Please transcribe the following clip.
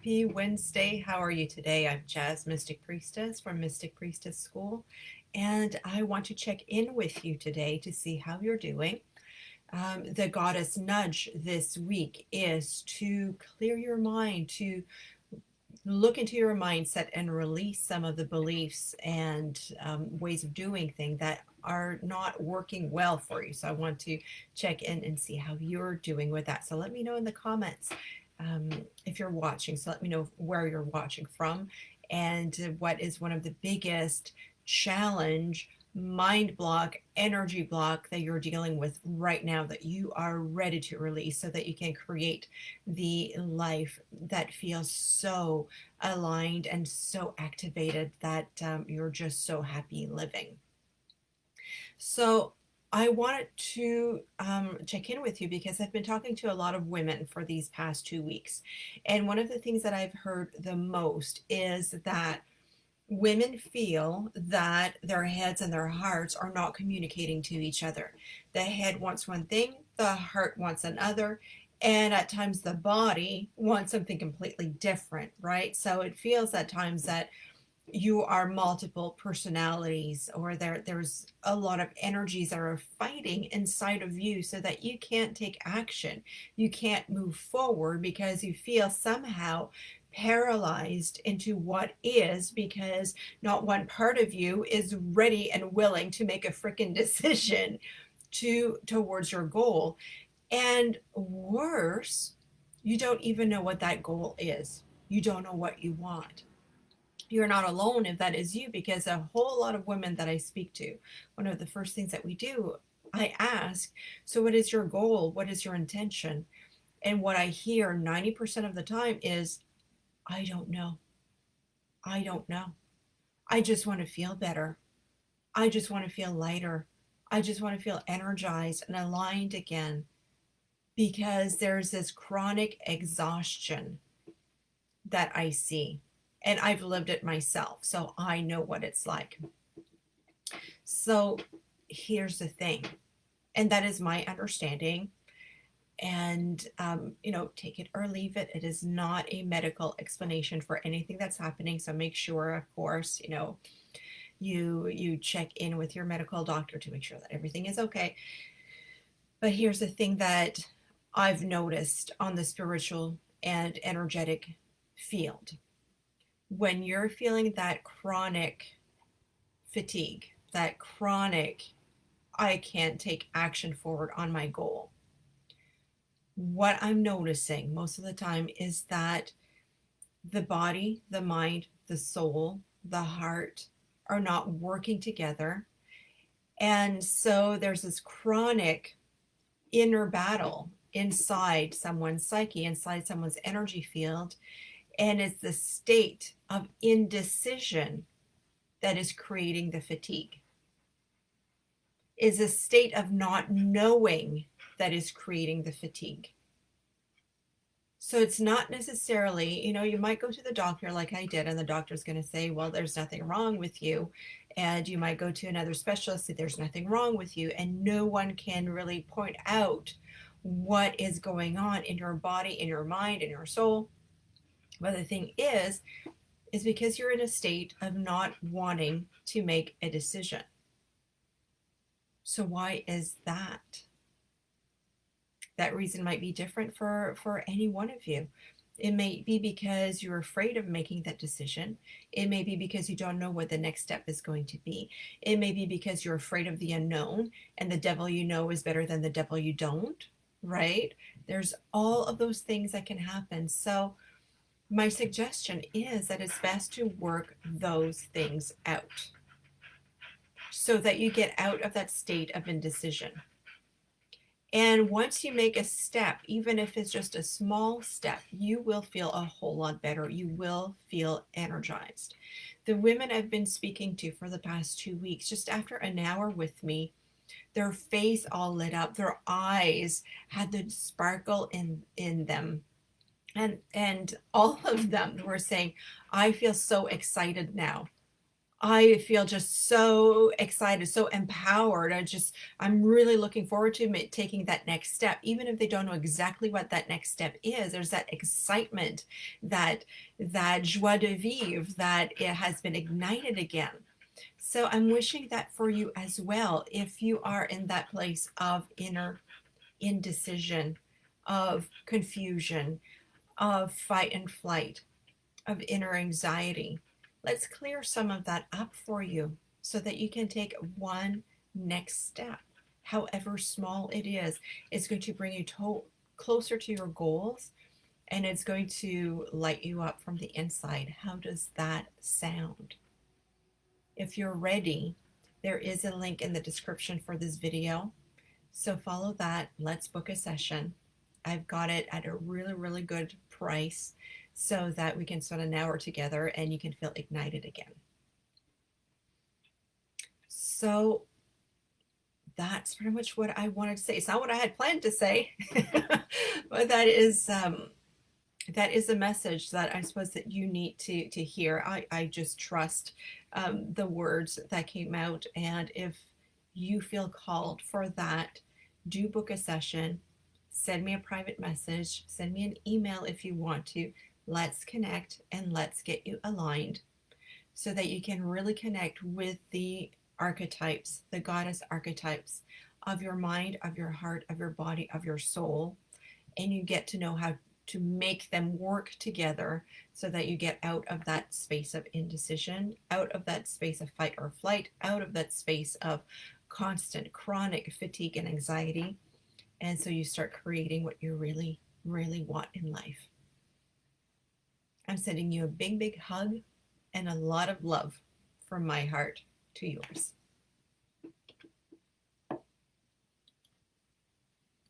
Happy Wednesday. How are you today? I'm Jazz Mystic Priestess from Mystic Priestess School, and I want to check in with you today to see how you're doing. The goddess nudge this week is to clear your mind, to look into your mindset and release some of the beliefs and ways of doing things that are not working well for you. So I want to check in and see how you're doing with that. So let me know in the comments if you're watching. So let me know where you're watching from and what is one of the biggest challenge, mind block, energy block that you're dealing with right now that you are ready to release so that you can create the life that feels so aligned and so activated that you're just so happy living. So I wanted to check in with you because I've been talking to a lot of women for these past 2 weeks. And one of the things that I've heard the most is that women feel that their heads and their hearts are not communicating to each other. The head wants one thing, the heart wants another, and at times the body wants something completely different, right? So it feels at times that you are multiple personalities, or there's a lot of energies that are fighting inside of you so that you can't take action. You can't move forward because you feel somehow paralyzed into what is, because not one part of you is ready and willing to make a freaking decision towards your goal. And worse, you don't even know what that goal is. You don't know what you want. You're not alone if that is you, because a whole lot of women that I speak to, one of the first things that we do, I ask, so what is your goal? What is your intention? And what I hear 90% of the time is, I don't know. I don't know. I just want to feel better. I just want to feel lighter. I just want to feel energized and aligned again, because there's this chronic exhaustion that I see. And I've lived it myself, so I know what it's like. So here's the thing, and that is my understanding. And, take it or leave it. It is not a medical explanation for anything that's happening. So make sure, of course, you check in with your medical doctor to make sure that everything is okay. But here's the thing that I've noticed on the spiritual and energetic field. When you're feeling that chronic fatigue, that chronic, I can't take action forward on my goal, what I'm noticing most of the time is that the body, the mind, the soul, the heart are not working together. And so there's this chronic inner battle inside someone's psyche, inside someone's energy field. And it's the state of indecision that is creating the fatigue. Is a state of not knowing that is creating the fatigue. So it's not necessarily, you might go to the doctor like I did, and the doctor's going to say, well, there's nothing wrong with you. And you might go to another specialist, say there's nothing wrong with you. And no one can really point out what is going on in your body, in your mind, in your soul. But the thing is because you're in a state of not wanting to make a decision. So why is that? That reason might be different for any one of you. It may be because you're afraid of making that decision. It may be because you don't know what the next step is going to be. It may be because you're afraid of the unknown, and the devil you know is better than the devil you don't, right? There's all of those things that can happen. So my suggestion is that it's best to work those things out so that you get out of that state of indecision. And once you make a step, even if it's just a small step, you will feel a whole lot better. You will feel energized. The women I've been speaking to for the past 2 weeks, just after an hour with me, their face all lit up, their eyes had the sparkle in them. And all of them were saying, I feel so excited now. I feel just so excited, so empowered. I'm really looking forward to taking that next step. Even if they don't know exactly what that next step is, there's that excitement, that joie de vivre, that it has been ignited again. So I'm wishing that for you as well. If you are in that place of inner indecision, of confusion, of fight and flight, of inner anxiety, let's clear some of that up for you so that you can take one next step, however small it is. It's going to bring you closer to your goals, and it's going to light you up from the inside. How does that sound? If you're ready, there is a link in the description for this video. So follow that. Let's book a session. I've got it at a really, really good price so that we can spend an hour together and you can feel ignited again. So that's pretty much what I wanted to say. It's not what I had planned to say, but that is a message that I suppose that you need to hear. I just trust the words that came out, and if you feel called for that, do book a session. Send me a private message. Send me an email if you want to. Let's connect and let's get you aligned so that you can really connect with the archetypes, the goddess archetypes of your mind, of your heart, of your body, of your soul, and you get to know how to make them work together so that you get out of that space of indecision, out of that space of fight or flight, out of that space of constant chronic fatigue and anxiety. And so you start creating what you really, really want in life. I'm sending you a big, big hug and a lot of love from my heart to yours.